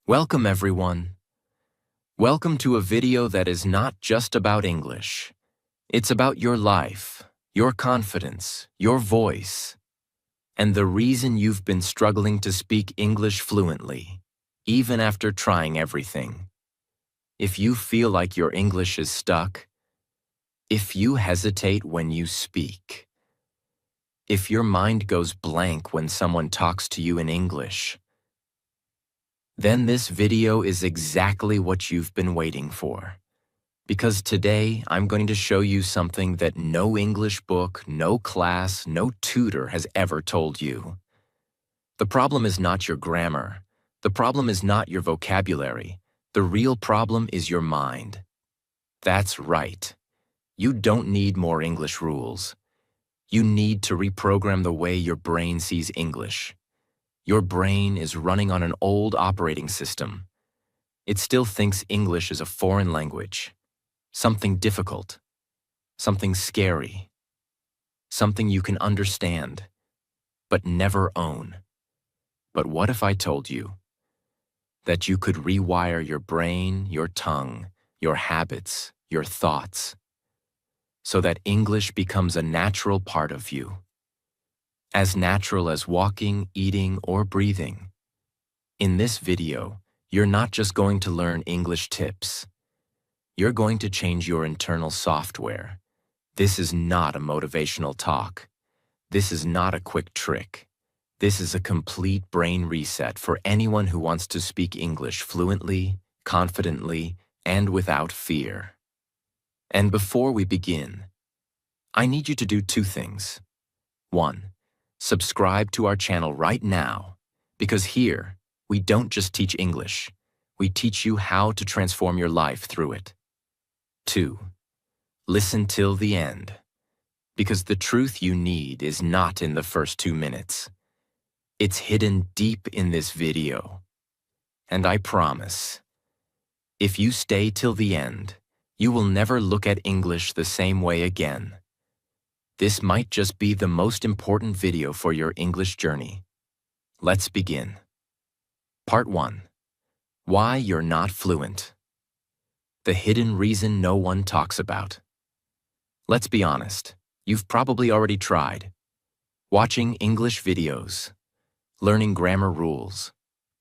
Welcome everyone. Welcome to a video that is not just about English. It's about your life, your confidence, your voice, and the reason you've been struggling to speak English fluently, even after trying everything. If you feel like your English is stuck, if you hesitate when you speak, if your mind goes blank when someone talks to you in English, then this video is exactly what you've been waiting for. Because today, I'm going to show you something that no English book, no class, no tutor has ever told you. The problem is not your grammar. The problem is not your vocabulary. The real problem is your mind. That's right. You don't need more English rules. You need to reprogram the way your brain sees English. Your brain is running on an old operating system. It still thinks English is a foreign language, something difficult, something scary, something you can understand, but never own. But what if I told you that you could rewire your brain, your tongue, your habits, your thoughts, so that English becomes a natural part of you? As natural as walking, eating, or breathing. In this video, you're not just going to learn English tips. You're going to change your internal software. This is not a motivational talk. This is not a quick trick. This is a complete brain reset for anyone who wants to speak English fluently, confidently, and without fear. And before we begin, I need you to do two things. 1. Subscribe to our channel right now, because here, we don't just teach English, we teach you how to transform your life through it. 2. Listen till the end, because the truth you need is not in the first 2 minutes. It's hidden deep in this video. And I promise, if you stay till the end, you will never look at English the same way again. This might just be the most important video for your English journey. Let's begin. Part 1. Why you're not fluent. The hidden reason no one talks about. Let's be honest, you've probably already tried. Watching English videos, learning grammar rules,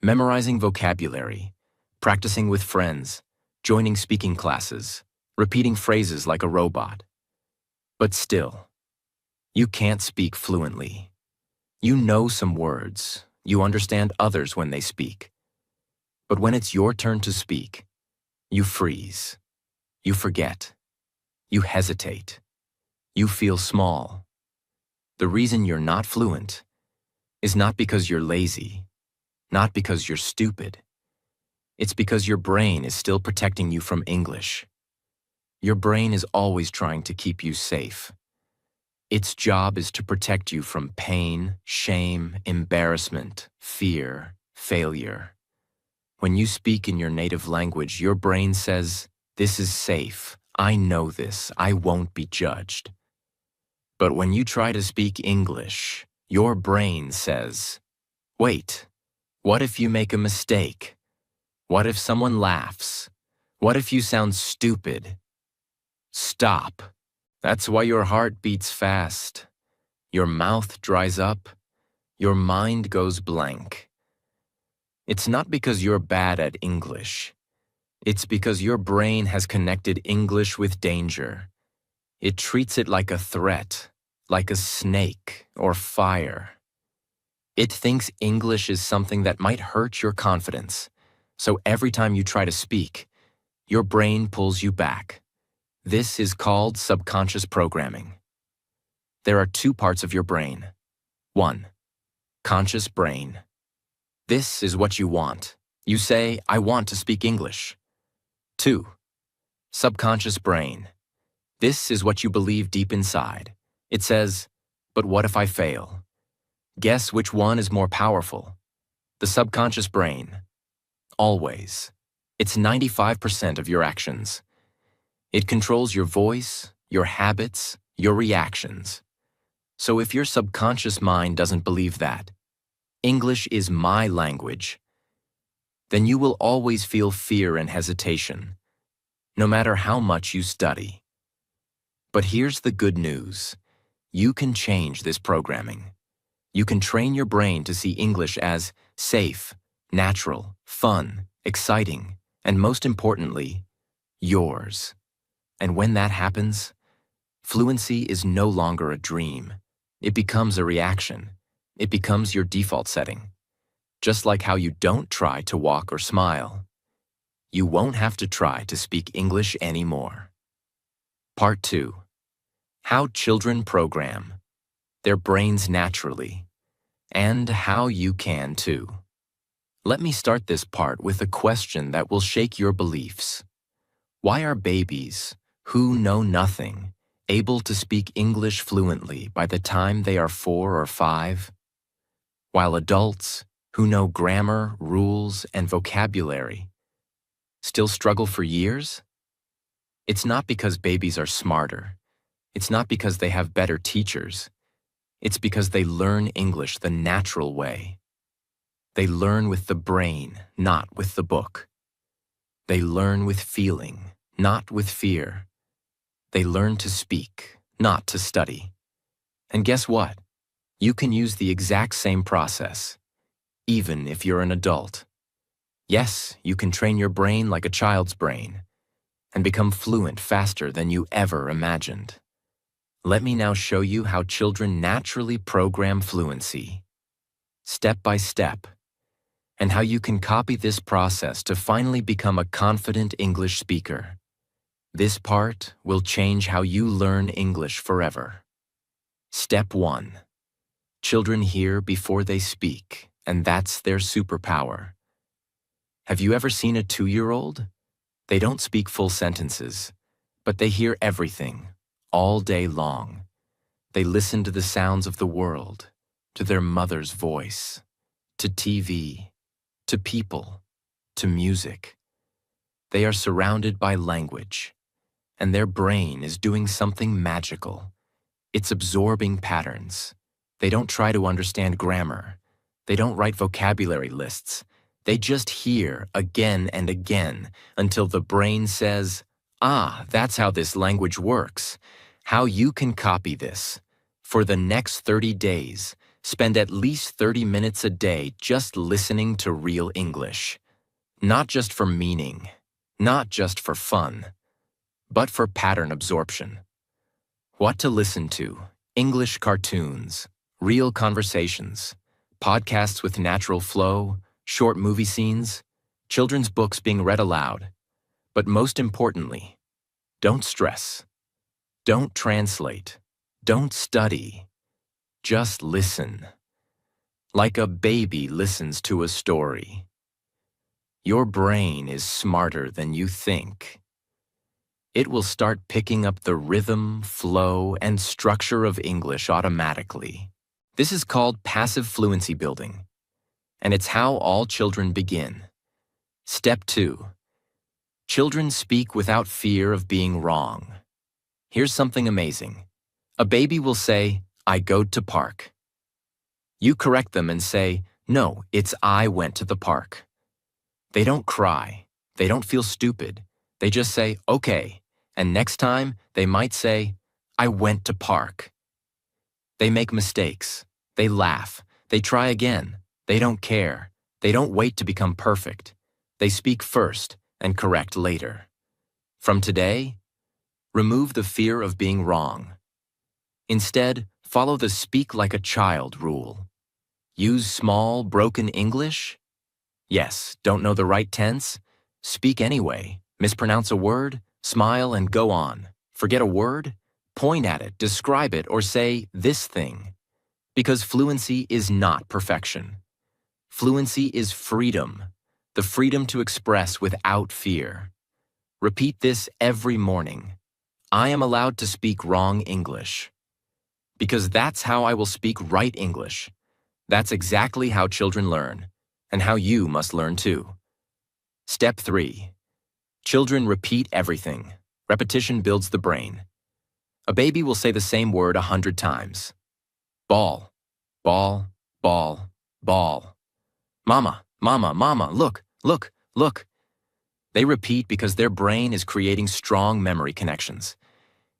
memorizing vocabulary, practicing with friends, joining speaking classes, repeating phrases like a robot. But still, you can't speak fluently. You know some words. You understand others when they speak. But when it's your turn to speak, you freeze. You forget. You hesitate. You feel small. The reason you're not fluent is not because you're lazy, not because you're stupid. It's because your brain is still protecting you from English. Your brain is always trying to keep you safe. Its job is to protect you from pain, shame, embarrassment, fear, failure. When you speak in your native language, your brain says, "This is safe. I know this. I won't be judged." But when you try to speak English, your brain says, "Wait, what if you make a mistake? What if someone laughs? What if you sound stupid? Stop." That's why your heart beats fast, your mouth dries up, your mind goes blank. It's not because you're bad at English. It's because your brain has connected English with danger. It treats it like a threat, like a snake or fire. It thinks English is something that might hurt your confidence. So every time you try to speak, your brain pulls you back. This is called subconscious programming. There are two parts of your brain. 1. Conscious brain. This is what you want. You say, "I want to speak English." 2. Subconscious brain. This is what you believe deep inside. It says, "But what if I fail?" Guess which one is more powerful? The subconscious brain. Always. It's 95% of your actions. It controls your voice, your habits, your reactions. So if your subconscious mind doesn't believe that, English is my language, then you will always feel fear and hesitation, no matter how much you study. But here's the good news. You can change this programming. You can train your brain to see English as safe, natural, fun, exciting, and most importantly, yours. And when that happens, fluency is no longer a dream. It becomes a reaction. It becomes your default setting. Just like how you don't try to walk or smile, you won't have to try to speak English anymore. Part 2. How children program their brains naturally, and how you can too. Let me start this part with a question that will shake your beliefs. Why are babies, who know nothing, able to speak English fluently by the time they are 4 or 5, while adults, who know grammar, rules, and vocabulary, still struggle for years? It's not because babies are smarter. It's not because they have better teachers. It's because they learn English the natural way. They learn with the brain, not with the book. They learn with feeling, not with fear. They learn to speak, not to study. And guess what? You can use the exact same process, even if you're an adult. Yes, you can train your brain like a child's brain and become fluent faster than you ever imagined. Let me now show you how children naturally program fluency, step by step, and how you can copy this process to finally become a confident English speaker. This part will change how you learn English forever. Step 1. Children hear before they speak, and that's their superpower. Have you ever seen a 2-year-old? They don't speak full sentences, but they hear everything, all day long. They listen to the sounds of the world, to their mother's voice, to TV, to people, to music. They are surrounded by language, and their brain is doing something magical. It's absorbing patterns. They don't try to understand grammar. They don't write vocabulary lists. They just hear again and again until the brain says, "Ah, that's how this language works." How you can copy this. For the next 30 days, spend at least 30 minutes a day just listening to real English. Not just for meaning, not just for fun, but for pattern absorption. What to listen to: English cartoons, real conversations, podcasts with natural flow, short movie scenes, children's books being read aloud. But most importantly, don't stress. Don't translate. Don't study. Just listen. Like a baby listens to a story. Your brain is smarter than you think. It will start picking up the rhythm, flow, and structure of English automatically. This is called passive fluency building, and it's how all children begin. Step 2. Children speak without fear of being wrong. Here's something amazing. A baby will say, "I go to park." You correct them and say, "No, it's I went to the park." They don't cry. They don't feel stupid. They just say, "Okay," and next time they might say, "I went to park." They make mistakes. They laugh. They try again. They don't care. They don't wait to become perfect. They speak first and correct later. From today, remove the fear of being wrong. Instead, follow the speak like a child rule. Use small, broken English? Yes, don't know the right tense? Speak anyway. Mispronounce a word? Smile and go on. Forget a word? Point at it, describe it, or say this thing. Because fluency is not perfection. Fluency is freedom, the freedom to express without fear. Repeat this every morning. I am allowed to speak wrong English. Because that's how I will speak right English. That's exactly how children learn, and how you must learn too. Step 3. Children repeat everything. Repetition builds the brain. A baby will say the same word 100 times. Ball, ball, ball, ball. Mama, mama, mama, look, Look, look. They repeat because their brain is creating strong memory connections.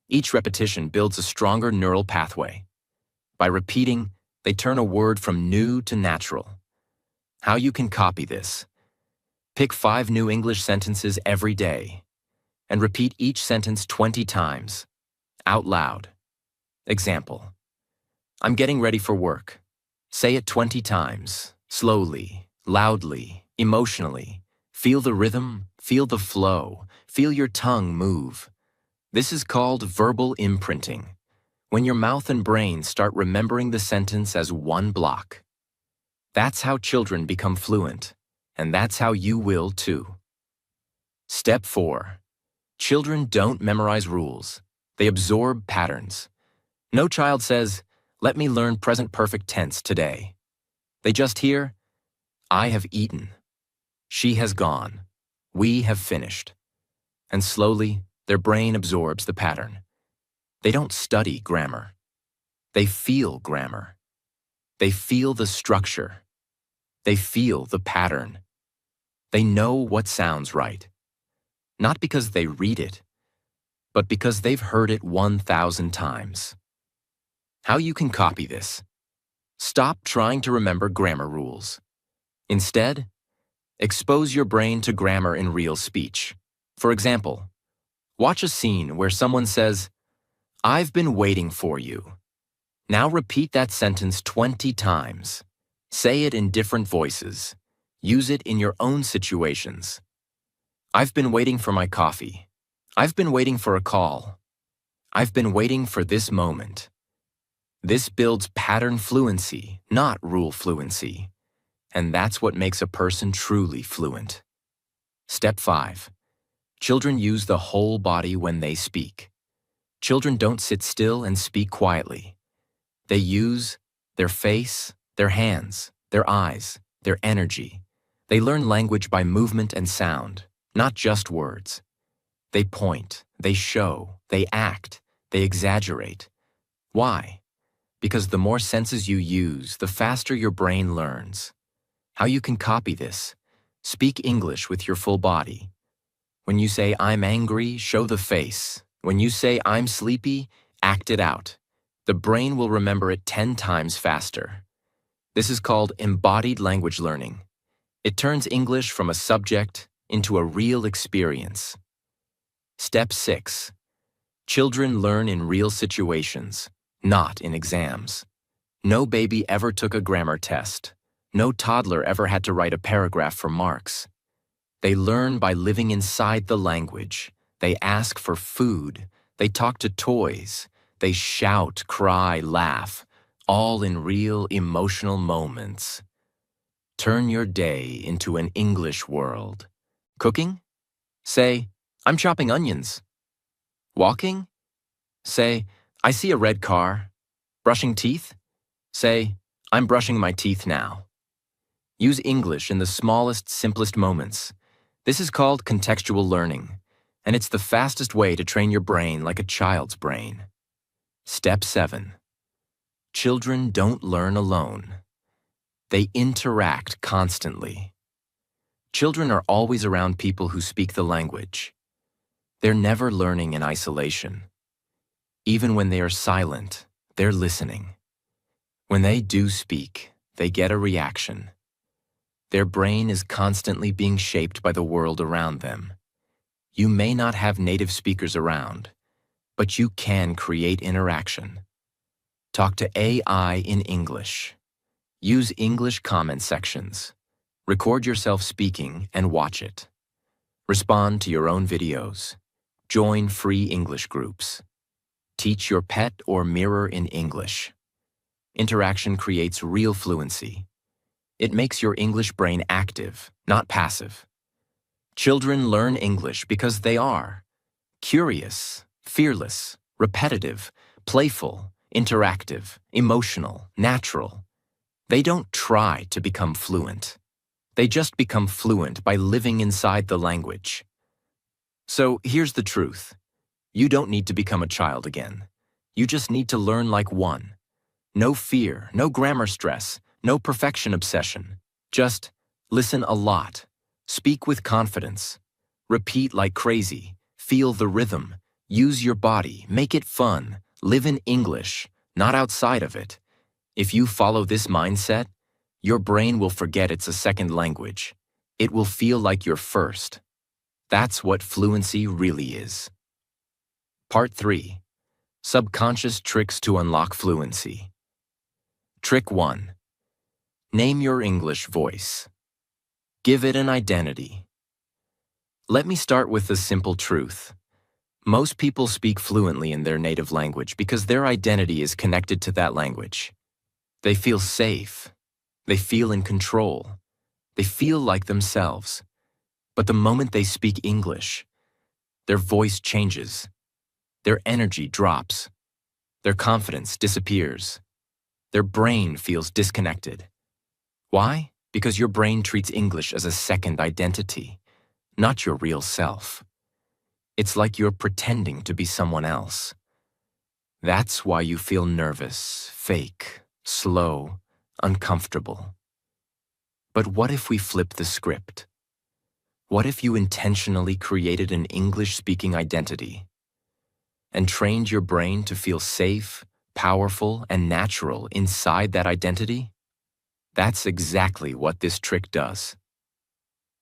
Each repetition builds a stronger neural pathway. By repeating, they turn a word from new to natural. How you can copy this. Pick 5 new English sentences every day and repeat each sentence 20 times, out loud. Example: I'm getting ready for work. Say it 20 times, slowly, loudly, emotionally. Feel the rhythm, feel the flow, feel your tongue move. This is called verbal imprinting, when your mouth and brain start remembering the sentence as one block. That's how children become fluent, and that's how you will too. Step 4. Children don't memorize rules. They absorb patterns. No child says, "Let me learn present perfect tense today." They just hear, "I have eaten. She has gone. We have finished." And slowly, their brain absorbs the pattern. They don't study grammar. They feel grammar. They feel the structure. They feel the pattern. They know what sounds right. Not because they read it, but because they've heard it 1,000 times. How you can copy this. Stop trying to remember grammar rules. Instead, expose your brain to grammar in real speech. For example, watch a scene where someone says, "I've been waiting for you." Now repeat that sentence 20 times. Say it in different voices. Use it in your own situations. I've been waiting for my coffee. I've been waiting for a call. I've been waiting for this moment. This builds pattern fluency, not rule fluency. And that's what makes a person truly fluent. Step 5. Children use the whole body when they speak. Children don't sit still and speak quietly. They use their face, their hands, their eyes, their energy. They learn language by movement and sound, not just words. They point, they show, they act, they exaggerate. Why? Because the more senses you use, the faster your brain learns. How you can copy this. Speak English with your full body. When you say "I'm angry," show the face. When you say "I'm sleepy," act it out. The brain will remember it 10 times faster. This is called embodied language learning. It turns English from a subject into a real experience. Step 6. Children learn in real situations, not in exams. No baby ever took a grammar test. No toddler ever had to write a paragraph for marks. They learn by living inside the language. They ask for food. They talk to toys. They shout, cry, laugh, all in real emotional moments. Turn your day into an English world. Cooking? Say, "I'm chopping onions." Walking? Say, "I see a red car." Brushing teeth? Say, "I'm brushing my teeth now." Use English in the smallest, simplest moments. This is called contextual learning, and it's the fastest way to train your brain like a child's brain. Step 7. Children don't learn alone. They interact constantly. Children are always around people who speak the language. They're never learning in isolation. Even when they are silent, they're listening. When they do speak, they get a reaction. Their brain is constantly being shaped by the world around them. You may not have native speakers around, but you can create interaction. Talk to AI in English. Use English comment sections. Record yourself speaking and watch it. Respond to your own videos. Join free English groups. Teach your pet or mirror in English. Interaction creates real fluency. It makes your English brain active, not passive. Children learn English because they are curious, fearless, repetitive, playful, interactive, emotional, natural. They don't try to become fluent. They just become fluent by living inside the language. So here's the truth. You don't need to become a child again. You just need to learn like one. No fear, no grammar stress, no perfection obsession. Just listen a lot, Speak with confidence. Repeat like crazy. Feel the rhythm. Use your body. Make it fun. Live in English, not outside of it. If you follow this mindset, your brain will forget it's a second language. It will feel like your first. That's what fluency really is. Part 3. Subconscious tricks to unlock fluency. Trick 1. Name your English voice. Give it an identity. Let me start with the simple truth. Most people speak fluently in their native language because their identity is connected to that language. They feel safe. They feel in control. They feel like themselves. But the moment they speak English, their voice changes. Their energy drops. Their confidence disappears. Their brain feels disconnected. Why? Because your brain treats English as a second identity, not your real self. It's like you're pretending to be someone else. That's why you feel nervous, fake, slow, uncomfortable. But what if we flip the script? What if you intentionally created an English-speaking identity and trained your brain to feel safe, powerful, and natural inside that identity? That's exactly what this trick does.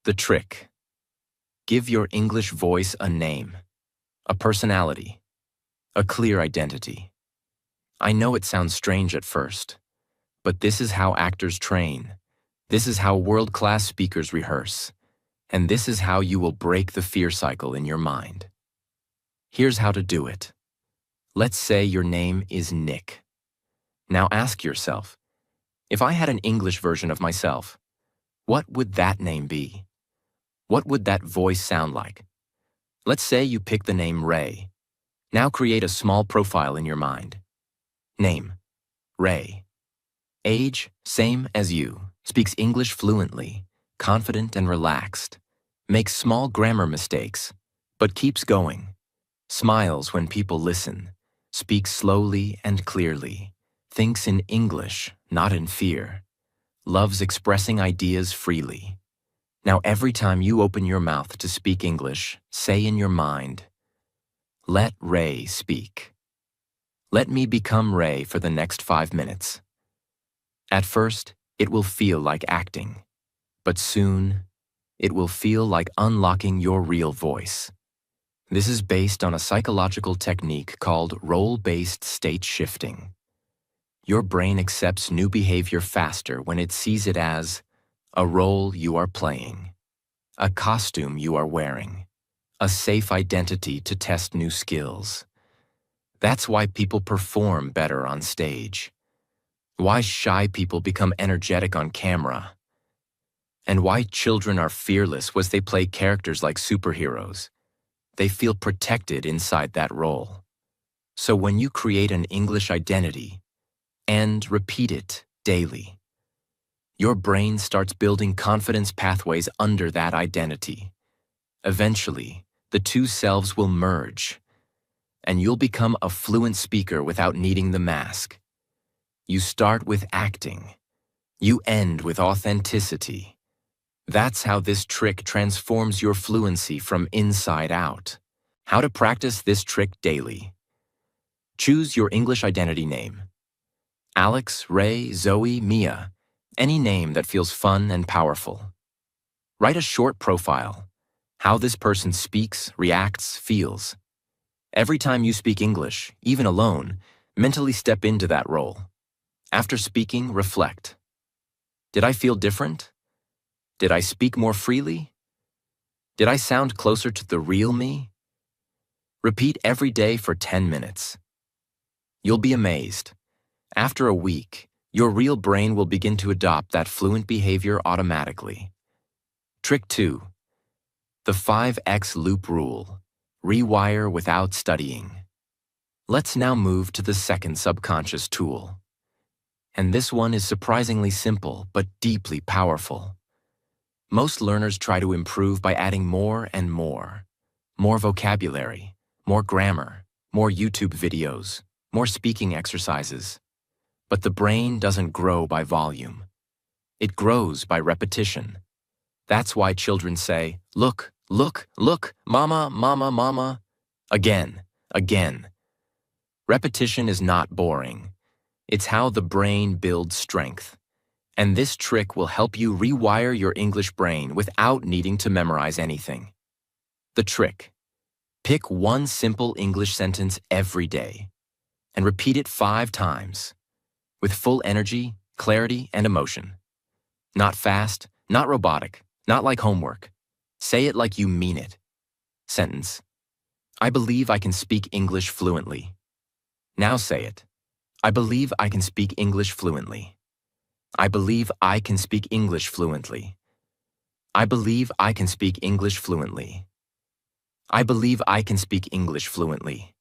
The trick. Give your English voice a name, a personality, a clear identity. I know it sounds strange at first, but this is how actors train. This is how world-class speakers rehearse. And this is how you will break the fear cycle in your mind. Here's how to do it. Let's say your name is Nick. Now ask yourself, if I had an English version of myself, what would that name be? What would that voice sound like? Let's say you pick the name Ray. Now create a small profile in your mind. Name, Ray. Age, same as you. Speaks English fluently, confident and relaxed. Makes small grammar mistakes, but keeps going. Smiles when people listen. Speaks slowly and clearly. Thinks in English, not in fear. Loves expressing ideas freely. Now every time you open your mouth to speak English, say in your mind, "Let Ray speak. Let me become Ray for the next 5 minutes." At first, it will feel like acting, but soon, it will feel like unlocking your real voice. This is based on a psychological technique called role-based state shifting. Your brain accepts new behavior faster when it sees it as a role you are playing, a costume you are wearing, a safe identity to test new skills. That's why people perform better on stage, why shy people become energetic on camera, and why children are fearless when they play characters like superheroes. They feel protected inside that role. So when you create an English identity and repeat it daily, your brain starts building confidence pathways under that identity. Eventually, the two selves will merge, and you'll become a fluent speaker without needing the mask. You start with acting. You end with authenticity. That's how this trick transforms your fluency from inside out. How to practice this trick daily. Choose your English identity name. Alex, Ray, Zoe, Mia. Any name that feels fun and powerful. Write a short profile. How this person speaks, reacts, feels. Every time you speak English, even alone, mentally step into that role. After speaking, reflect. Did I feel different? Did I speak more freely? Did I sound closer to the real me? Repeat every day for 10 minutes. You'll be amazed. After a week, your real brain will begin to adopt that fluent behavior automatically. Trick 2. The 5X loop rule. Rewire without studying. Let's now move to the second subconscious tool. And this one is surprisingly simple but deeply powerful. Most learners try to improve by adding more and more. More vocabulary, more grammar, more YouTube videos, more speaking exercises. But the brain doesn't grow by volume. It grows by repetition. That's why children say, "Look, look, look, mama, mama, mama," again, again. Repetition is not boring. It's how the brain builds strength. And this trick will help you rewire your English brain without needing to memorize anything. The trick: pick one simple English sentence every day and repeat it 5 times with full energy, clarity, and emotion. Not fast, not robotic, not like homework. Say it like you mean it. Sentence: I believe I can speak English fluently. Now say it. I believe I can speak English fluently. I believe I can speak English fluently. I believe I can speak English fluently. I believe I can speak English fluently.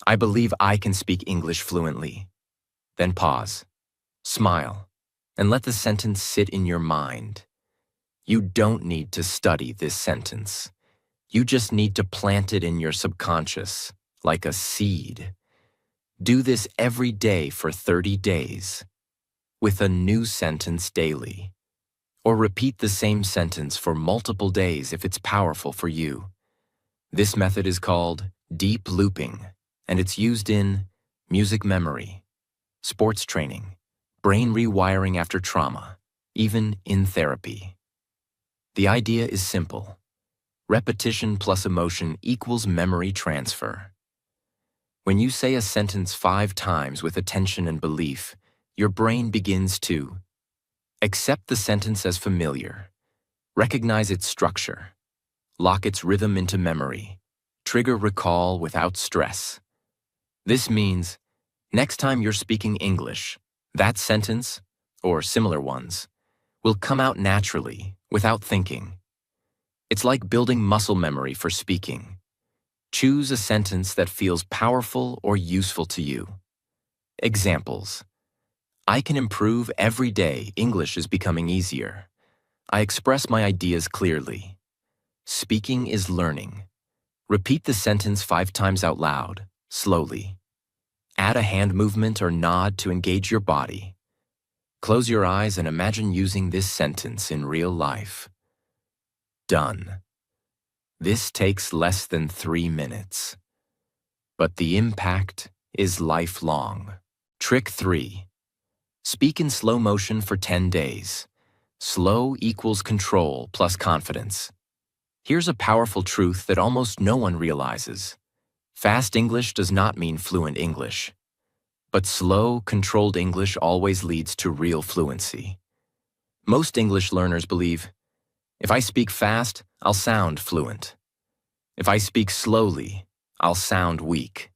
I believe I can speak English fluently. Then pause, smile, and let the sentence sit in your mind. You don't need to study this sentence. You just need to plant it in your subconscious, like a seed. Do this every day for 30 days, with a new sentence daily. Or repeat the same sentence for multiple days if it's powerful for you. This method is called deep looping, and it's used in music memory, sports training, brain rewiring after trauma, even in therapy. The idea is simple. Repetition plus emotion equals memory transfer. When you say a sentence 5 times with attention and belief, your brain begins to accept the sentence as familiar, recognize its structure, lock its rhythm into memory, trigger recall without stress. This means, next time you're speaking English, that sentence, or similar ones, will come out naturally, without thinking. It's like building muscle memory for speaking. Choose a sentence that feels powerful or useful to you. Examples: I can improve every day. English is becoming easier. I express my ideas clearly. Speaking is learning. Repeat the sentence 5 times out loud, slowly. Add a hand movement or nod to engage your body. Close your eyes and imagine using this sentence in real life. Done. This takes less than 3 minutes. But the impact is lifelong. Trick 3. Speak in slow motion for 10 days. Slow equals control plus confidence. Here's a powerful truth that almost no one realizes. Fast English does not mean fluent English. But slow, controlled English always leads to real fluency. Most English learners believe, if I speak fast, I'll sound fluent. If I speak slowly, I'll sound weak.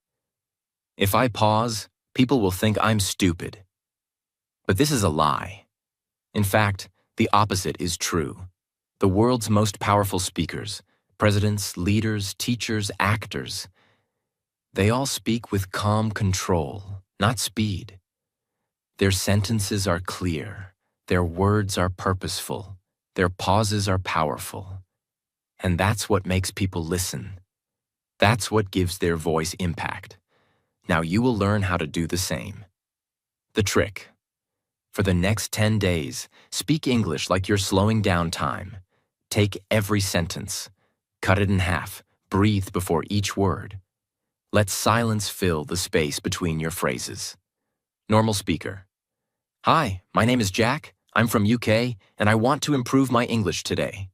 If I pause, people will think I'm stupid. But this is a lie. In fact, the opposite is true. The world's most powerful speakers, presidents, leaders, teachers, actors, they all speak with calm control, not speed. Their sentences are clear, their words are purposeful, their pauses are powerful. And that's what makes people listen. That's what gives their voice impact. Now you will learn how to do the same. The trick: for the next 10 days, speak English like you're slowing down time. Take every sentence, cut it in half, breathe before each word. Let silence fill the space between your phrases. Normal speaker: Hi, my name is Jack, I'm from UK, and I want to improve my English today.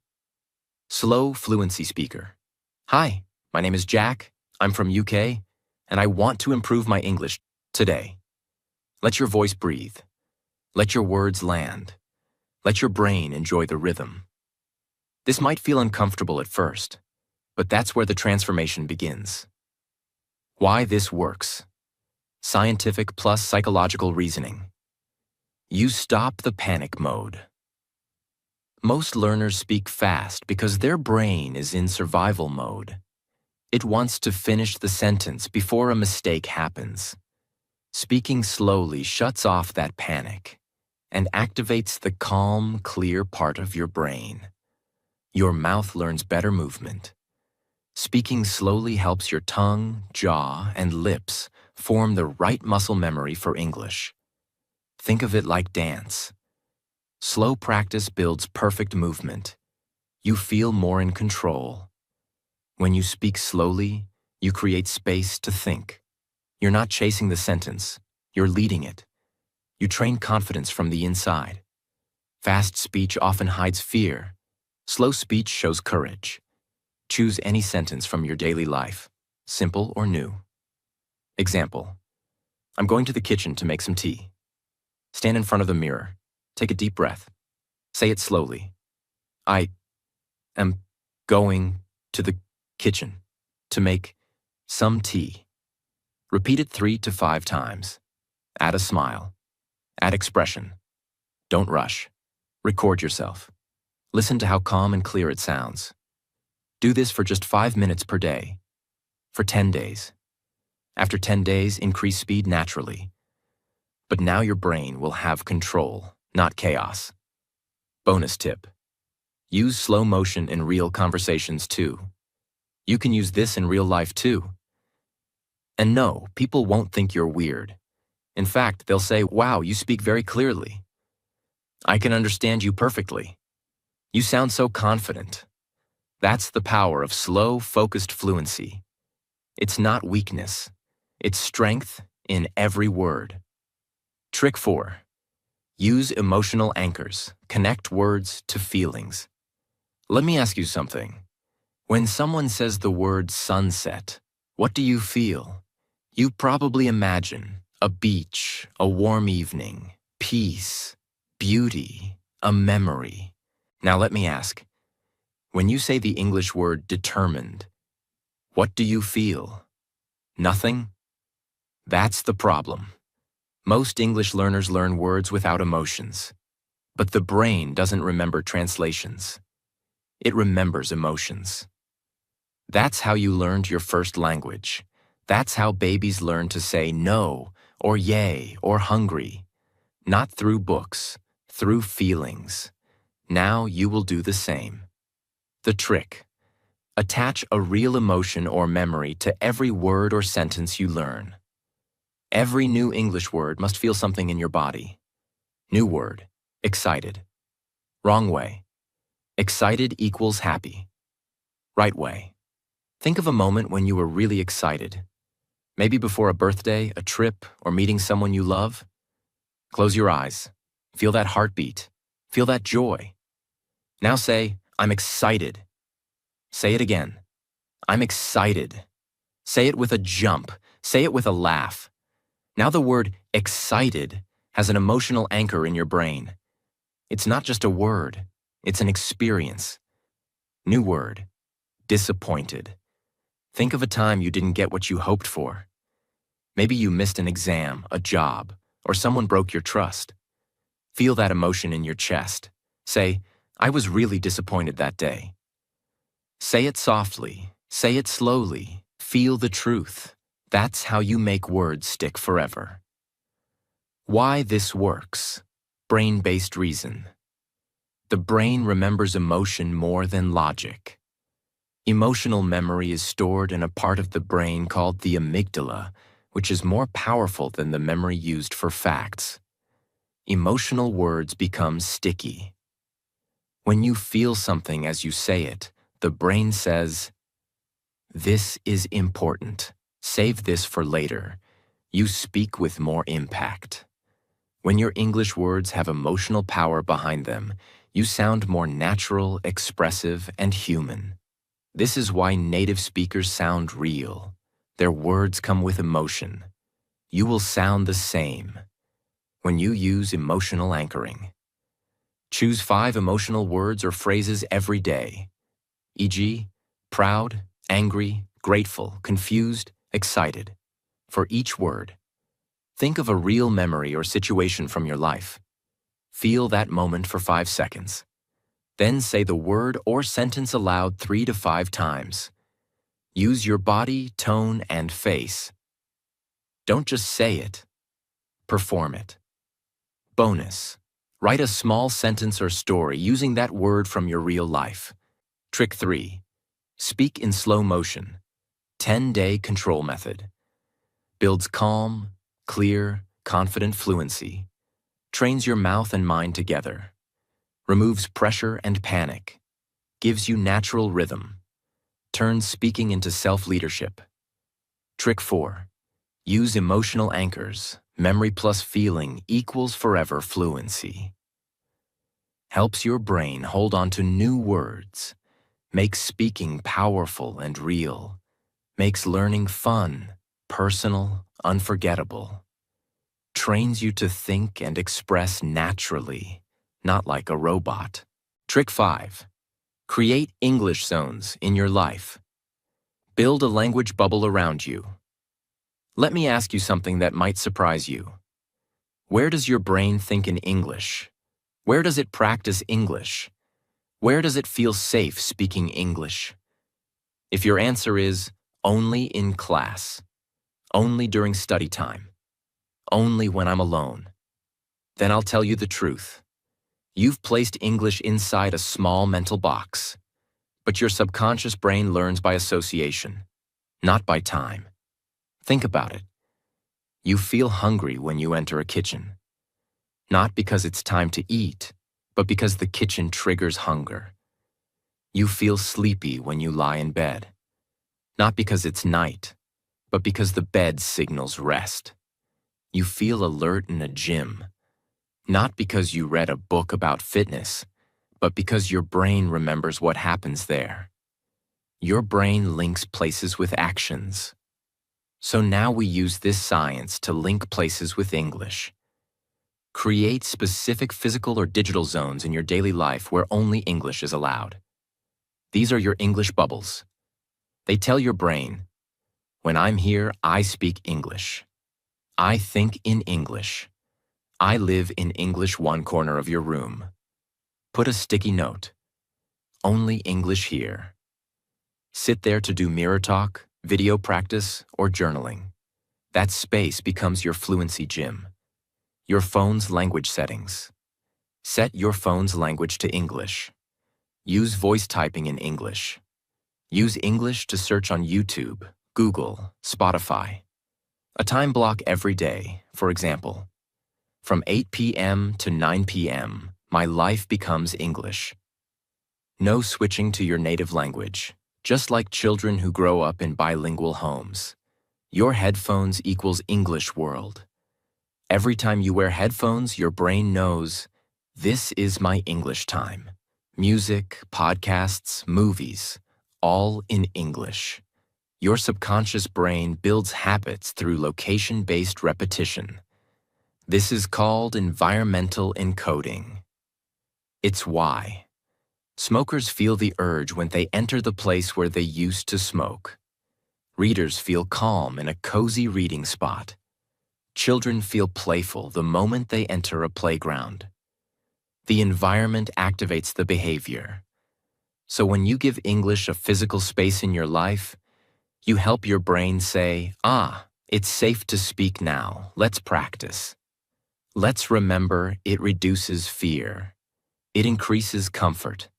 Slow fluency speaker: Hi, my name is Jack, I'm from UK, and I want to improve my English today. Let your voice breathe. Let your words land. Let your brain enjoy the rhythm. This might feel uncomfortable at first, but that's where the transformation begins. Why this works: scientific plus psychological reasoning. You stop the panic mode. Most learners speak fast because their brain is in survival mode. It wants to finish the sentence before a mistake happens. Speaking slowly shuts off that panic and activates the calm, clear part of your brain. Your mouth learns better movement. Speaking slowly helps your tongue, jaw, and lips form the right muscle memory for English. Think of it like dance. Slow practice builds perfect movement. You feel more in control. When you speak slowly, you create space to think. You're not chasing the sentence, you're leading it. You train confidence from the inside. Fast speech often hides fear. Slow speech shows courage. Choose any sentence from your daily life, simple or new. Example: I'm going to the kitchen to make some tea. Stand in front of the mirror. Take a deep breath. Say it slowly. I am going to the kitchen to make some tea. Repeat it 3 to 5 times. Add a smile. Add expression. Don't rush. Record yourself. Listen to how calm and clear it sounds. Do this for just 5 minutes per day. For 10 days. After 10 days, increase speed naturally. But now your brain will have control, not chaos. Bonus tip: use slow motion in real conversations too. You can use this in real life too. And no, people won't think you're weird. In fact, they'll say, "Wow, you speak very clearly. I can understand you perfectly. You sound so confident." That's the power of slow, focused fluency. It's not weakness. It's strength in every word. Trick 4. Use emotional anchors. Connect words to feelings. Let me ask you something. When someone says the word sunset, what do you feel? You probably imagine a beach, a warm evening, peace, beauty, a memory. Now let me ask, when you say the English word determined, what do you feel? Nothing? That's the problem. Most English learners learn words without emotions. But the brain doesn't remember translations. It remembers emotions. That's how you learned your first language. That's how babies learn to say no, or yay, or hungry. Not through books, through feelings. Now you will do the same. The trick: attach a real emotion or memory to every word or sentence you learn. Every new English word must feel something in your body. New word: excited. Wrong way: excited equals happy. Right way: think of a moment when you were really excited. Maybe before a birthday, a trip, or meeting someone you love. Close your eyes. Feel that heartbeat. Feel that joy. Now say, "I'm excited." Say it again. "I'm excited." Say it with a jump. Say it with a laugh. Now the word excited has an emotional anchor in your brain. It's not just a word, it's an experience. New word: disappointed. Think of a time you didn't get what you hoped for. Maybe you missed an exam, a job, or someone broke your trust. Feel that emotion in your chest. Say, "I was really disappointed that day." Say it softly. Say it slowly. Feel the truth. That's how you make words stick forever. Why this works: brain-based reason. The brain remembers emotion more than logic. Emotional memory is stored in a part of the brain called the amygdala, which is more powerful than the memory used for facts. Emotional words become sticky. When you feel something as you say it, the brain says, "This is important. Save this for later." You speak with more impact. When your English words have emotional power behind them, you sound more natural, expressive, and human. This is why native speakers sound real. Their words come with emotion. You will sound the same when you use emotional anchoring. Choose 5 emotional words or phrases every day, e.g., proud, angry, grateful, confused, excited. For each word, think of a real memory or situation from your life. Feel that moment for 5 seconds. Then say the word or sentence aloud 3 to 5 times. Use your body, tone, and face. Don't just say it. Perform it. Bonus: write a small sentence or story using that word from your real life. Trick 3. Speak in slow motion. 10-day control method. Builds calm, clear, confident fluency. Trains your mouth and mind together. Removes pressure and panic. gives you natural rhythm, turns speaking into self-leadership. Trick 4. Use emotional anchors. Memory plus feeling equals forever fluency. Helps your brain hold on to new words, makes speaking powerful and real, makes learning fun, personal, unforgettable. Trains you to think and express naturally, not like a robot. Trick 5. Create English zones in your life. Build a language bubble around you. Let me ask you something that might surprise you. Where does your brain think in English? Where does it practice English? Where does it feel safe speaking English? If your answer is only in class, only during study time, only when I'm alone, then I'll tell you the truth. You've placed English inside a small mental box, but your subconscious brain learns by association, not by time. Think about it. You feel hungry when you enter a kitchen, not because it's time to eat, but because the kitchen triggers hunger. You feel sleepy when you lie in bed, not because it's night, but because the bed signals rest. You feel alert in a gym, not because you read a book about fitness, but because your brain remembers what happens there. Your brain links places with actions. So now we use this science to link places with English. Create specific physical or digital zones in your daily life where only English is allowed. These are your English bubbles. They tell your brain, when I'm here, I speak English. I think in English. I live in English one corner of your room. Put a sticky note. Only English here. Sit there to do mirror talk, video practice, or journaling. That space becomes your fluency gym. Your phone's language settings. Set your phone's language to English. Use voice typing in English. Use English to search on YouTube, Google, Spotify. A time block every day, for example. From 8 p.m. to 9 p.m., my life becomes English. No switching to your native language, just like children who grow up in bilingual homes. Your headphones equals English world. Every time you wear headphones, your brain knows, this is my English time. Music, podcasts, movies, all in English. Your subconscious brain builds habits through location-based repetition. This is called environmental encoding. It's why smokers feel the urge when they enter the place where they used to smoke. Readers feel calm in a cozy reading spot. Children feel playful the moment they enter a playground. The environment activates the behavior. So when you give English a physical space in your life, you help your brain say, it's safe to speak now, let's practice. Let's remember it reduces fear. It increases comfort.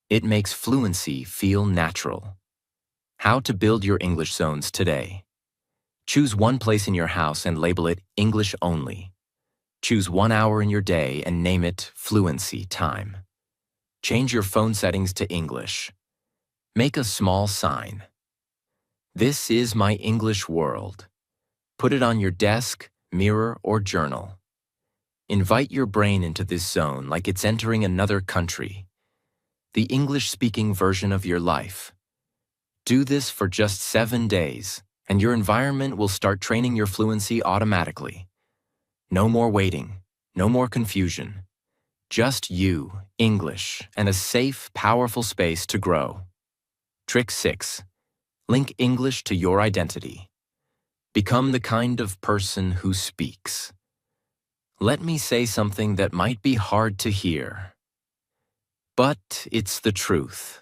It makes fluency feel natural. How to build your English zones today. Choose one place in your house and label it English only. Choose 1 hour in your day and name it Fluency time. Change your phone settings to English. Make a small sign. This is my English world. Put it on your desk, mirror, or journal. Invite your brain into this zone like it's entering another country, the English-speaking version of your life. Do this for just 7 days, and your environment will start training your fluency automatically. No more waiting, no more confusion. Just you, English, and a safe, powerful space to grow. Trick 6. Link English to your identity. Become the kind of person who speaks. Let me say something that might be hard to hear, but it's the truth.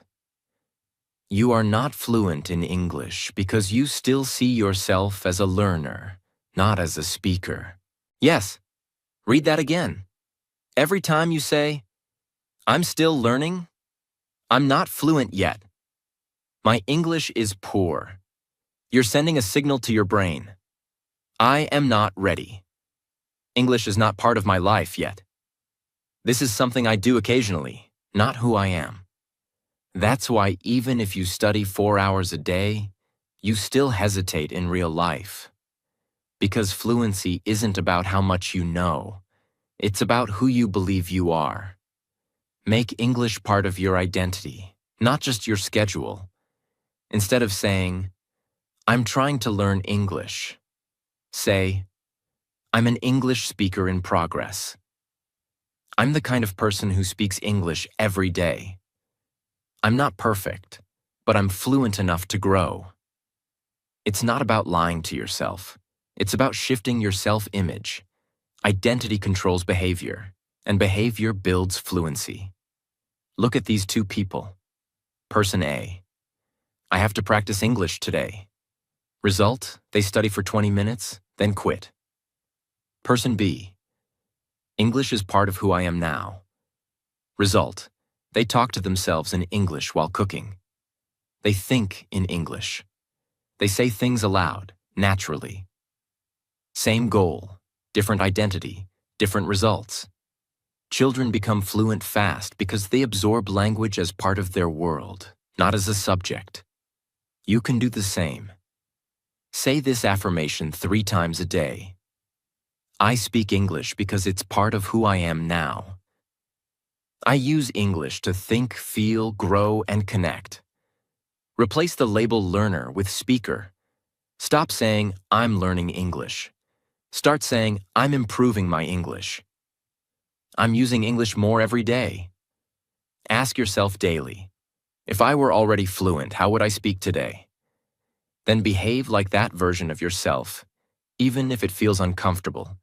You are not fluent in English because you still see yourself as a learner, not as a speaker. Yes, read that again. Every time you say, I'm still learning, I'm not fluent yet. My English is poor. You're sending a signal to your brain. I am not ready. English is not part of my life yet. This is something I do occasionally, not who I am. That's why even if you study 4 hours a day, you still hesitate in real life. Because fluency isn't about how much you know. It's about who you believe you are. Make English part of your identity, not just your schedule. Instead of saying, "I'm trying to learn English," say, "I'm an English speaker in progress. I'm the kind of person who speaks English every day. I'm not perfect, but I'm fluent enough to grow." It's not about lying to yourself. It's about shifting your self-image. Identity controls behavior, and behavior builds fluency. Look at these two people. Person A: "I have to practice English today." Result: they study for 20 minutes, then quit. Person B: "English is part of who I am now." Result: they talk to themselves in English while cooking. They think in English. They say things aloud, naturally. Same goal, different identity, different results. Children become fluent fast because they absorb language as part of their world, not as a subject. You can do the same. Say this affirmation 3 times a day. I speak English because it's part of who I am now. I use English to think, feel, grow, and connect. Replace the label learner with speaker. Stop saying, "I'm learning English." Start saying, "I'm improving my English." I'm using English more every day. Ask yourself daily, if I were already fluent, how would I speak today? Then behave like that version of yourself, even if it feels uncomfortable.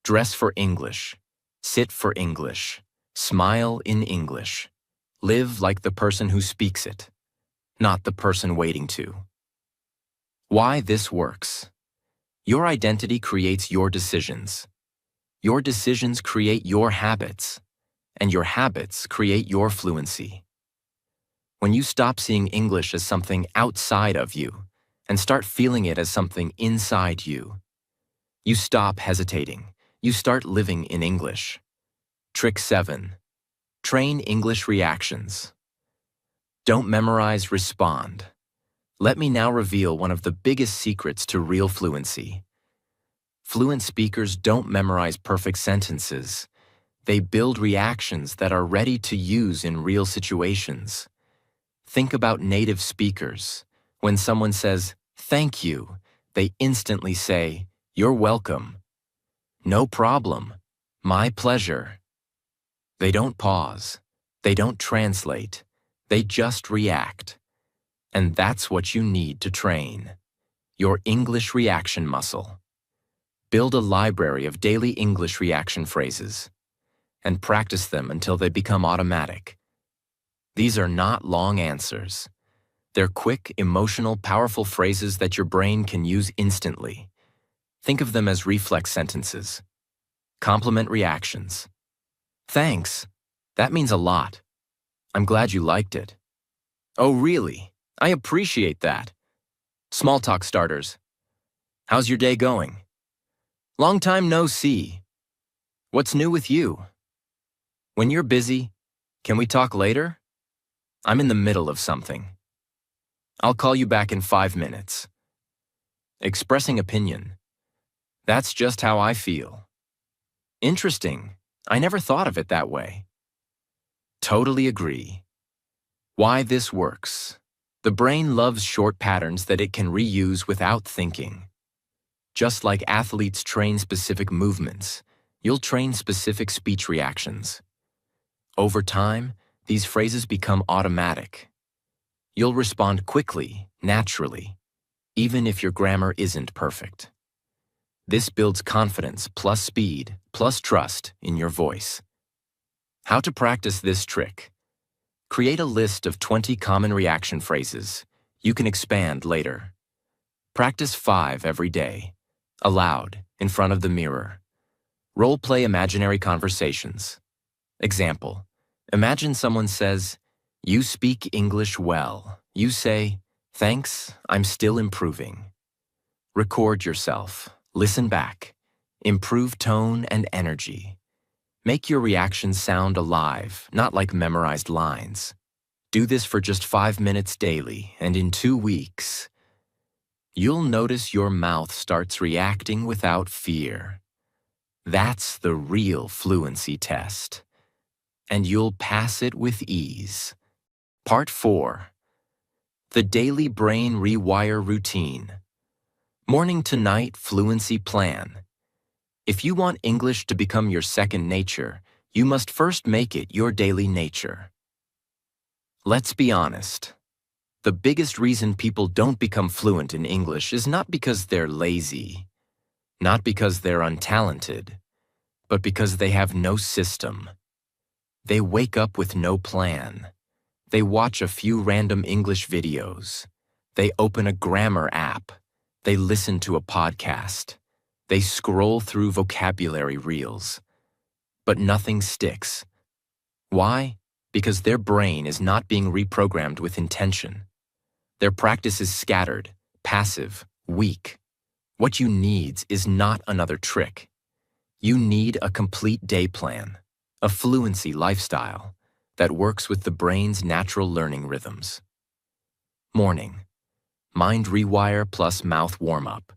Dress for English. Sit for English. Smile in English. Live like the person who speaks it, not the person waiting to. Why this works. Your identity creates your decisions. Your decisions create your habits, and your habits create your fluency. When you stop seeing English as something outside of you and start feeling it as something inside you, you stop hesitating. You start living in English. Trick 7. Train English reactions. Don't memorize, respond. Let me now reveal one of the biggest secrets to real fluency. Fluent speakers don't memorize perfect sentences. They build reactions that are ready to use in real situations. Think about native speakers. When someone says, "Thank you," they instantly say, "You're welcome." "No problem." "My pleasure." They don't pause. They don't translate. They just react. And that's what you need to train. Your English reaction muscle. Build a library of daily English reaction phrases and practice them until they become automatic. These are not long answers. They're quick, emotional, powerful phrases that your brain can use instantly. Think of them as reflex sentences. Compliment reactions. "Thanks. That means a lot. I'm glad you liked it." "Oh, really? I appreciate that." Small talk starters. "How's your day going?" "Long time no see." "What's new with you?" "When you're busy, can we talk later?" "I'm in the middle of something." "I'll call you back in 5 minutes." Expressing opinion. "That's just how I feel." "Interesting. I never thought of it that way." Totally agree. Why this works. The brain loves short patterns that it can reuse without thinking. Just like athletes train specific movements, you'll train specific speech reactions. Over time, these phrases become automatic. You'll respond quickly, naturally, even if your grammar isn't perfect. This builds confidence plus speed plus trust in your voice. How to practice this trick. Create a list of 20 common reaction phrases. You can expand later. Practice 5 every day, aloud, in front of the mirror. Role-play imaginary conversations. Example, imagine someone says, "You speak English well." You say, "Thanks, I'm still improving." Record yourself. Listen back. Improve tone and energy. Make your reactions sound alive, not like memorized lines. Do this for just 5 minutes daily, and in 2 weeks, you'll notice your mouth starts reacting without fear. That's the real fluency test, and you'll pass it with ease. Part 4. The Daily Brain Rewire Routine. Morning to night fluency plan. If you want English to become your second nature, you must first make it your daily nature. Let's be honest. The biggest reason people don't become fluent in English is not because they're lazy, not because they're untalented, but because they have no system. They wake up with no plan. They watch a few random English videos. They open a grammar app. They listen to a podcast. They scroll through vocabulary reels. But nothing sticks. Why? Because their brain is not being reprogrammed with intention. Their practice is scattered, passive, weak. What you need is not another trick. You need a complete day plan, a fluency lifestyle that works with the brain's natural learning rhythms. Morning. Mind rewire plus mouth warm-up.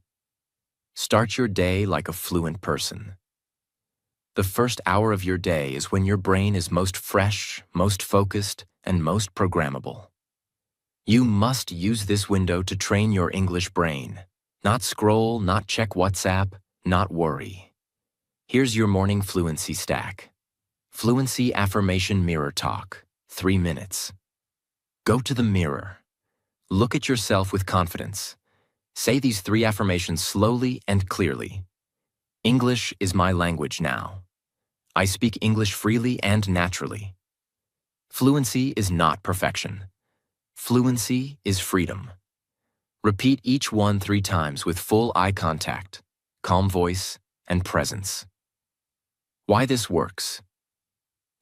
Start your day like a fluent person. The first hour of your day is when your brain is most fresh, most focused, and most programmable. You must use this window to train your English brain. Not scroll, not check WhatsApp, not worry. Here's your morning fluency stack. Fluency affirmation mirror talk, 3 minutes. Go to the mirror. Look at yourself with confidence. Say these 3 affirmations slowly and clearly. English is my language now. I speak English freely and naturally. Fluency is not perfection. Fluency is freedom. Repeat each one 3 times with full eye contact, calm voice, and presence. Why this works?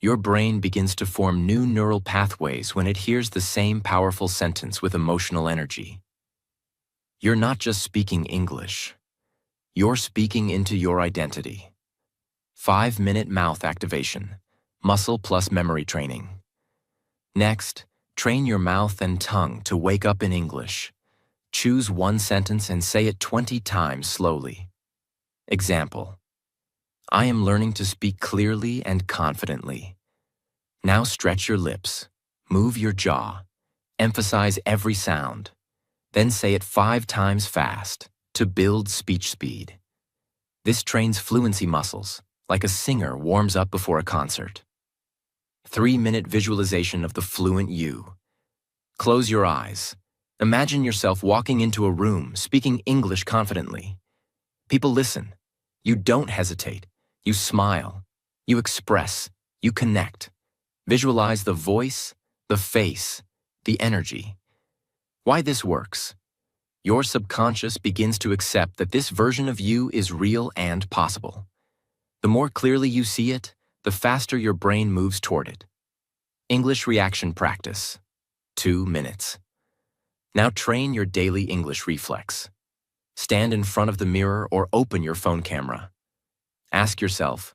Your brain begins to form new neural pathways when it hears the same powerful sentence with emotional energy. You're not just speaking English. You're speaking into your identity. 5-minute mouth activation, muscle plus memory training. Next, train your mouth and tongue to wake up in English. Choose one sentence and say it 20 times slowly. Example: I am learning to speak clearly and confidently. Now stretch your lips, move your jaw, emphasize every sound. Then say it 5 times fast to build speech speed. This trains fluency muscles, like a singer warms up before a concert. 3-minute visualization of the fluent you. Close your eyes. Imagine yourself walking into a room, speaking English confidently. People listen. You don't hesitate. You smile. You express. You connect. Visualize the voice, the face, the energy. Why this works? Your subconscious begins to accept that this version of you is real and possible. The more clearly you see it, the faster your brain moves toward it. English reaction practice, 2 minutes. Now train your daily English reflex. Stand in front of the mirror or open your phone camera. Ask yourself,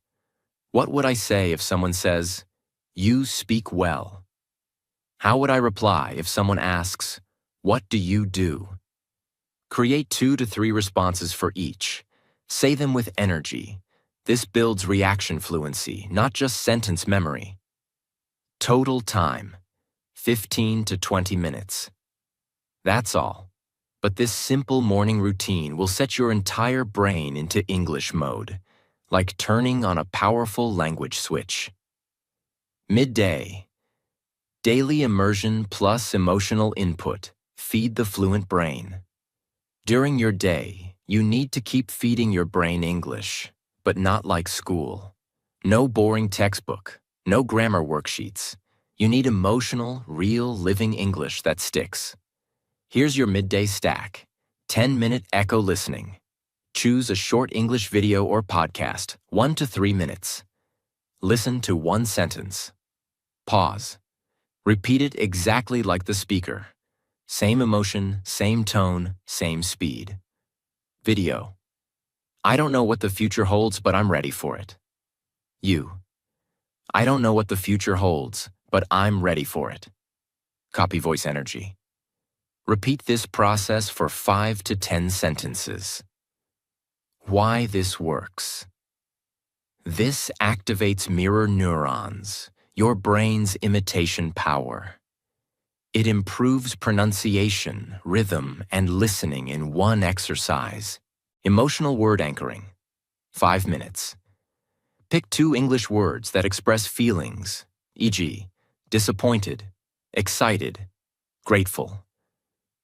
what would I say if someone says, "You speak well"? How would I reply if someone asks, "What do you do?" Create 2 to 3 responses for each. Say them with energy. This builds reaction fluency, not just sentence memory. Total time, 15 to 20 minutes. That's all. But this simple morning routine will set your entire brain into English mode, like turning on a powerful language switch. Midday. Daily immersion plus emotional input. Feed the fluent brain. During your day, you need to keep feeding your brain English, but not like school. No boring textbook, no grammar worksheets. You need emotional, real, living English that sticks. Here's your midday stack. 10-minute echo listening. Choose a short English video or podcast, 1 to 3 minutes. Listen to one sentence. Pause. Repeat it exactly like the speaker. Same emotion, same tone, same speed. Video. I don't know what the future holds, but I'm ready for it. You. I don't know what the future holds, but I'm ready for it. Copy voice energy. Repeat this process for 5 to 10 sentences. Why this works. This activates mirror neurons, your brain's imitation power. It improves pronunciation, rhythm, and listening in one exercise. Emotional word anchoring. 5 minutes. Pick 2 English words that express feelings, e.g., disappointed, excited, grateful.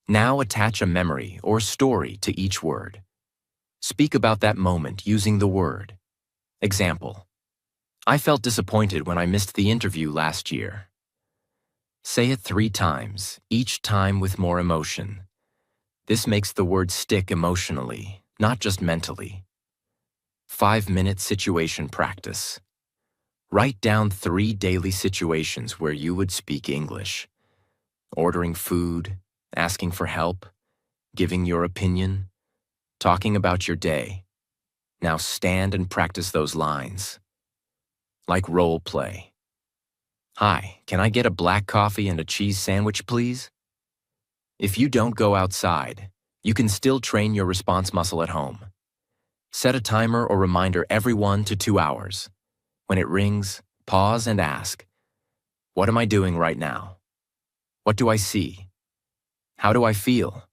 Now attach a memory or story to each word. Speak about that moment using the word. Example: I felt disappointed when I missed the interview last year. Say it 3 times, each time with more emotion. This makes the word stick emotionally, not just mentally. 5-minute situation practice. Write down 3 daily situations where you would speak English. Ordering food, asking for help, giving your opinion, talking about your day. Now stand and practice those lines. Like role play. Hi, can I get a black coffee and a cheese sandwich, please? If you don't go outside, you can still train your response muscle at home. Set a timer or reminder every 1 to 2 hours. When it rings, pause and ask, what am I doing right now? What do I see? How do I feel?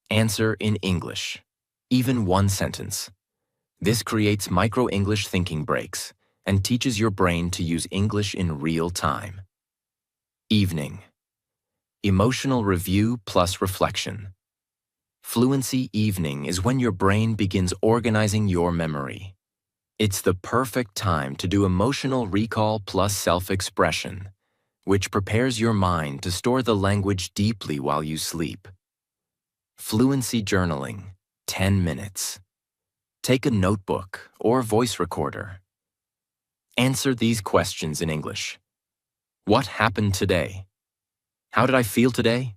Answer in English, even 1 sentence. This creates micro-English thinking breaks and teaches your brain to use English in real time. Evening. Emotional review plus reflection. Fluency evening is when your brain begins organizing your memory. It's the perfect time to do emotional recall plus self-expression, which prepares your mind to store the language deeply while you sleep. Fluency journaling, 10 minutes. Take a notebook or voice recorder. Answer these questions in English. What happened today? How did I feel today?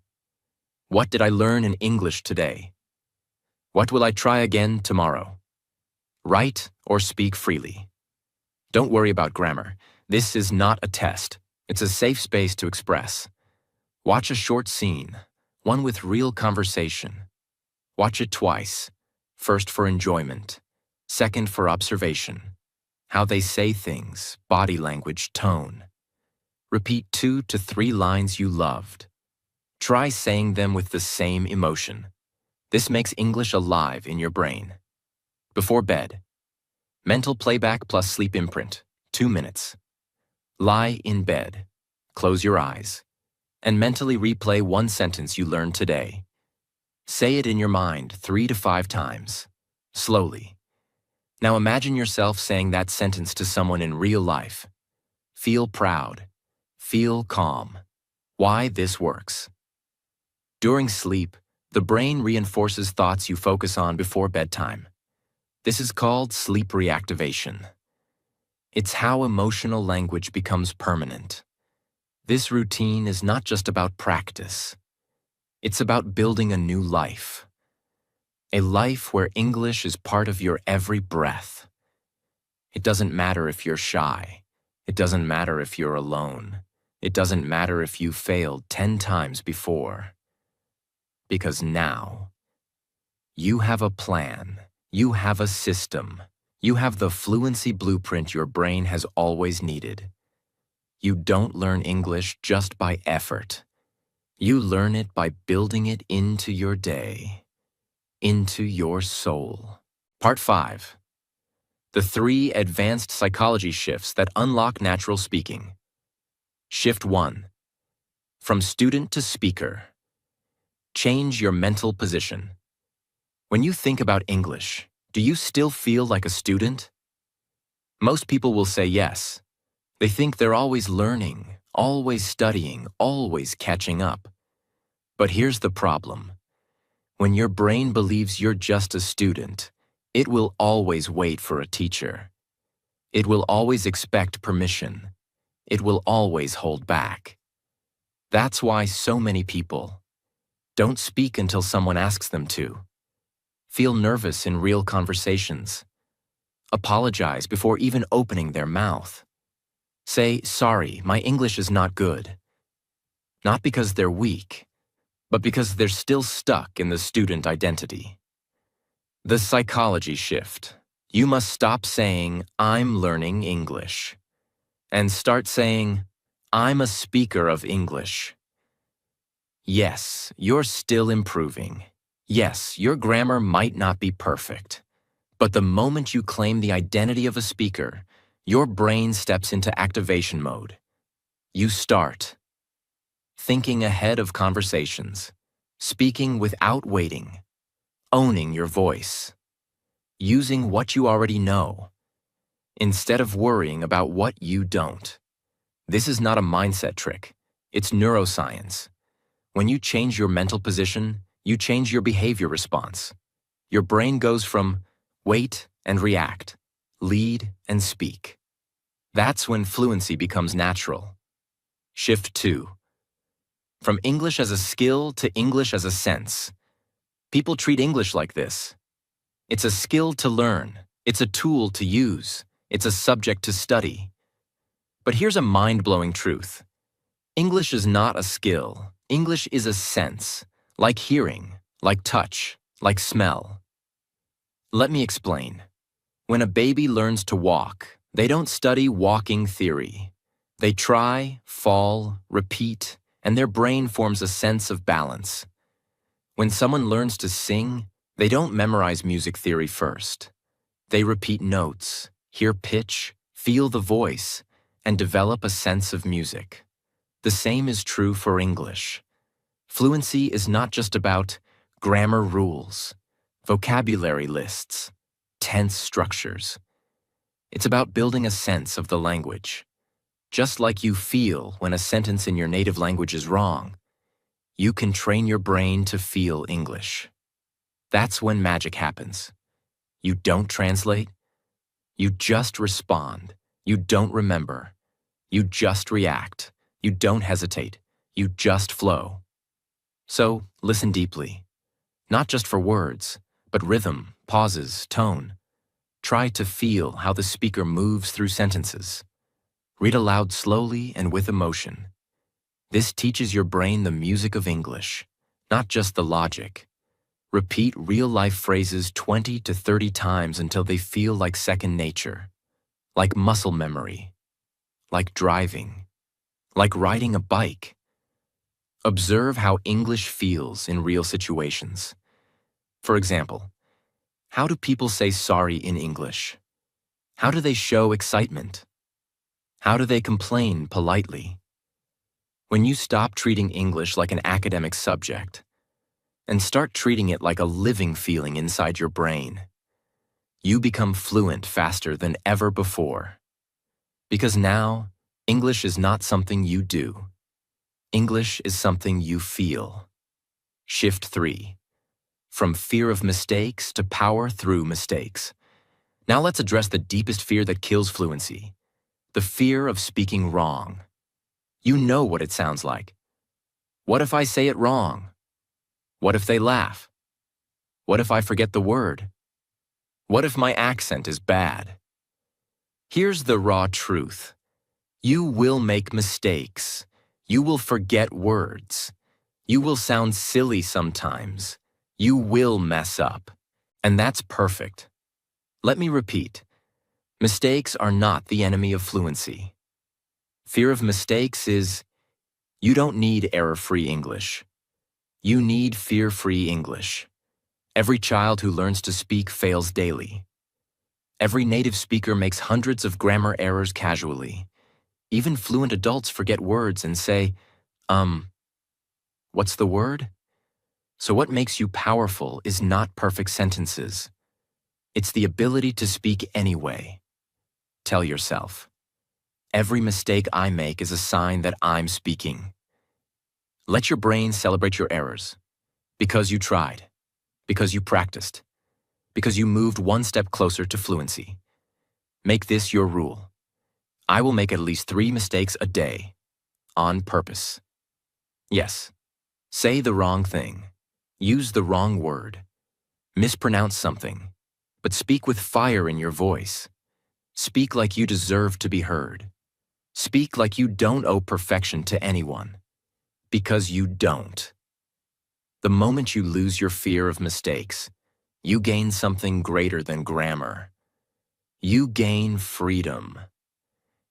What did I learn in English today? What will I try again tomorrow? Write or speak freely. Don't worry about grammar. This is not a test. It's a safe space to express. Watch a short scene, one with real conversation. Watch it twice, first for enjoyment, second for observation. How they say things, body language, tone. Repeat 2 to 3 lines you loved. Try saying them with the same emotion. This makes English alive in your brain. Before bed. Mental playback plus sleep imprint, 2 minutes. Lie in bed, close your eyes, and mentally replay 1 sentence you learned today. Say it in your mind 3 to 5 times, slowly. Now imagine yourself saying that sentence to someone in real life. Feel proud. Feel calm. Why this works. During sleep, the brain reinforces thoughts you focus on before bedtime. This is called sleep reactivation. It's how emotional language becomes permanent. This routine is not just about practice. It's about building a new life. A life where English is part of your every breath. It doesn't matter if you're shy. It doesn't matter if you're alone. It doesn't matter if you failed 10 times before. Because now, you have a plan. You have a system. You have the fluency blueprint your brain has always needed. You don't learn English just by effort. You learn it by building it into your day, into your soul. Part 5. The 3 advanced psychology shifts that unlock natural speaking. Shift 1. From student to speaker. Change your mental position. When you think about English, do you still feel like a student? Most people will say yes. They think they're always learning, always studying, always catching up. But here's the problem. When your brain believes you're just a student, it will always wait for a teacher. It will always expect permission. It will always hold back. That's why so many people don't speak until someone asks them to. Feel nervous in real conversations. Apologize before even opening their mouth. Say, sorry, my English is not good. not because they're weak, but because they're still stuck in the student identity. The psychology shift. You must stop saying, "I'm learning English," and start saying, "I'm a speaker of English." Yes, you're still improving. Yes, your grammar might not be perfect. But the moment you claim the identity of a speaker, your brain steps into activation mode. You start thinking ahead of conversations, speaking without waiting, owning your voice, using what you already know, instead of worrying about what you don't. This is not a mindset trick. It's neuroscience. When you change your mental position, you change your behavior response. Your brain goes from wait and react, lead and speak. That's when fluency becomes natural. Shift 2. From English as a skill to English as a sense. People treat English like this. It's a skill to learn. It's a tool to use. It's a subject to study. But here's a mind-blowing truth. English is not a skill. English is a sense, like hearing, like touch, like smell. Let me explain. When a baby learns to walk, they don't study walking theory. They try, fall, repeat, and their brain forms a sense of balance. When someone learns to sing, they don't memorize music theory first. They repeat notes, hear pitch, feel the voice, and develop a sense of music. The same is true for English. Fluency is not just about grammar rules, vocabulary lists, tense structures. It's about building a sense of the language. Just like you feel when a sentence in your native language is wrong, you can train your brain to feel English. That's when magic happens. You don't translate. You just respond. You don't remember. You just react. You don't hesitate. You just flow. So, listen deeply. Not just for words, but rhythm, pauses, tone. Try to feel how the speaker moves through sentences. Read aloud slowly and with emotion. This teaches your brain the music of English, not just the logic. Repeat real-life phrases 20 to 30 times until they feel like second nature, like muscle memory, like driving, like riding a bike. Observe how English feels in real situations. For example, how do people say sorry in English? How do they show excitement? How do they complain politely? When you stop treating English like an academic subject and start treating it like a living feeling inside your brain, you become fluent faster than ever before. Because now, English is not something you do. English is something you feel. Shift 3. From fear of mistakes to power through mistakes. Now let's address the deepest fear that kills fluency. The fear of speaking wrong. You know what it sounds like. What if I say it wrong? What if they laugh? What if I forget the word? What if my accent is bad? Here's the raw truth. You will make mistakes. You will forget words. You will sound silly sometimes. You will mess up. And that's perfect. Let me repeat. Mistakes are not the enemy of fluency. Fear of mistakes is, you don't need error-free English. You need fear-free English. Every child who learns to speak fails daily. Every native speaker makes hundreds of grammar errors casually. Even fluent adults forget words and say, what's the word? So what makes you powerful is not perfect sentences. It's the ability to speak anyway. Tell yourself, every mistake I make is a sign that I'm speaking. Let your brain celebrate your errors. Because you tried. Because you practiced. Because you moved one step closer to fluency. Make this your rule. I will make at least 3 mistakes a day. On purpose. Yes. Say the wrong thing. Use the wrong word. Mispronounce something. But speak with fire in your voice. Speak like you deserve to be heard. Speak like you don't owe perfection to anyone. Because you don't. The moment you lose your fear of mistakes, you gain something greater than grammar. You gain freedom.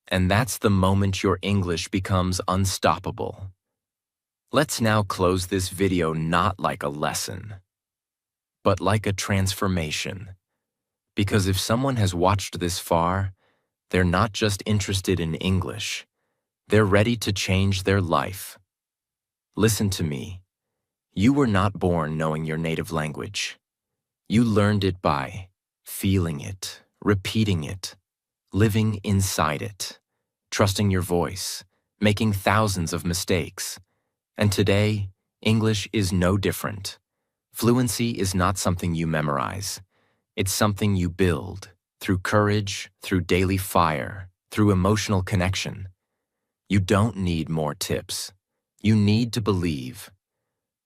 And that's the moment your English becomes unstoppable. Let's now close this video not like a lesson, but like a transformation. Because if someone has watched this far, they're not just interested in English, they're ready to change their life. Listen to me. You were not born knowing your native language. You learned it by feeling it, repeating it, living inside it, trusting your voice, making thousands of mistakes. And today, English is no different. Fluency is not something you memorize. It's something you build through courage, through daily fire, through emotional connection. You don't need more tips. You need to believe.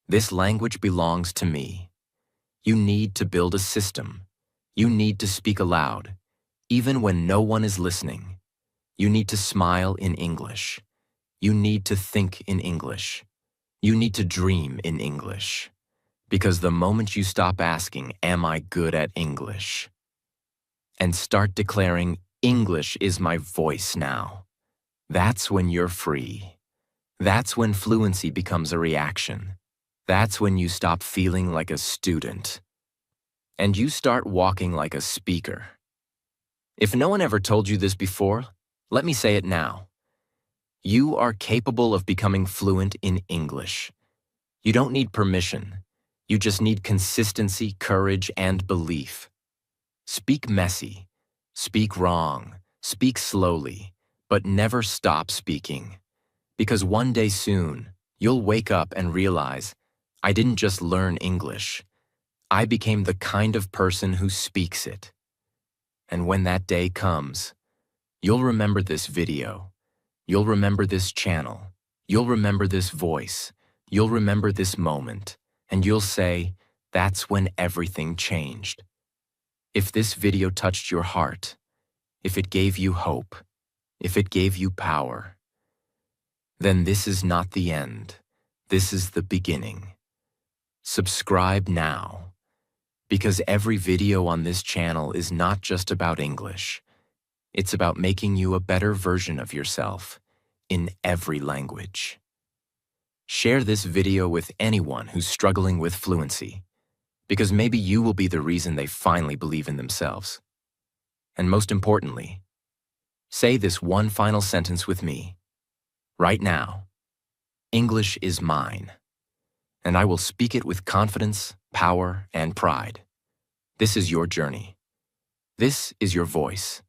This language belongs to me. You need to build a system. You need to speak aloud, even when no one is listening. You need to smile in English. You need to think in English. You need to dream in English. Because the moment you stop asking, "Am I good at English?" and start declaring, "English is my voice now," that's when you're free. That's when fluency becomes a reaction. That's when you stop feeling like a student and you start walking like a speaker. If no one ever told you this before, let me say it now. You are capable of becoming fluent in English. You don't need permission. You just need consistency, courage, and belief. Speak messy, speak wrong, speak slowly, but never stop speaking. Because one day soon, you'll wake up and realize, I didn't just learn English. I became the kind of person who speaks it. And when that day comes, you'll remember this video. You'll remember this channel. You'll remember this voice. You'll remember this moment. And you'll say, that's when everything changed. If this video touched your heart, if it gave you hope, if it gave you power, then this is not the end. This is the beginning. Subscribe now, because every video on this channel is not just about English. It's about making you a better version of yourself in every language. Share this video with anyone who's struggling with fluency, because maybe you will be the reason they finally believe in themselves. And most importantly, say this one final sentence with me. Right now, English is mine, and I will speak it with confidence, power, and pride. This is your journey. This is your voice.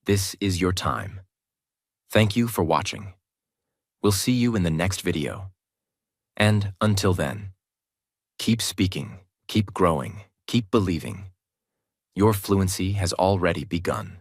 This is your time. Thank you for watching. We'll see you in the next video. And until then, keep speaking, keep growing, keep believing. Your fluency has already begun.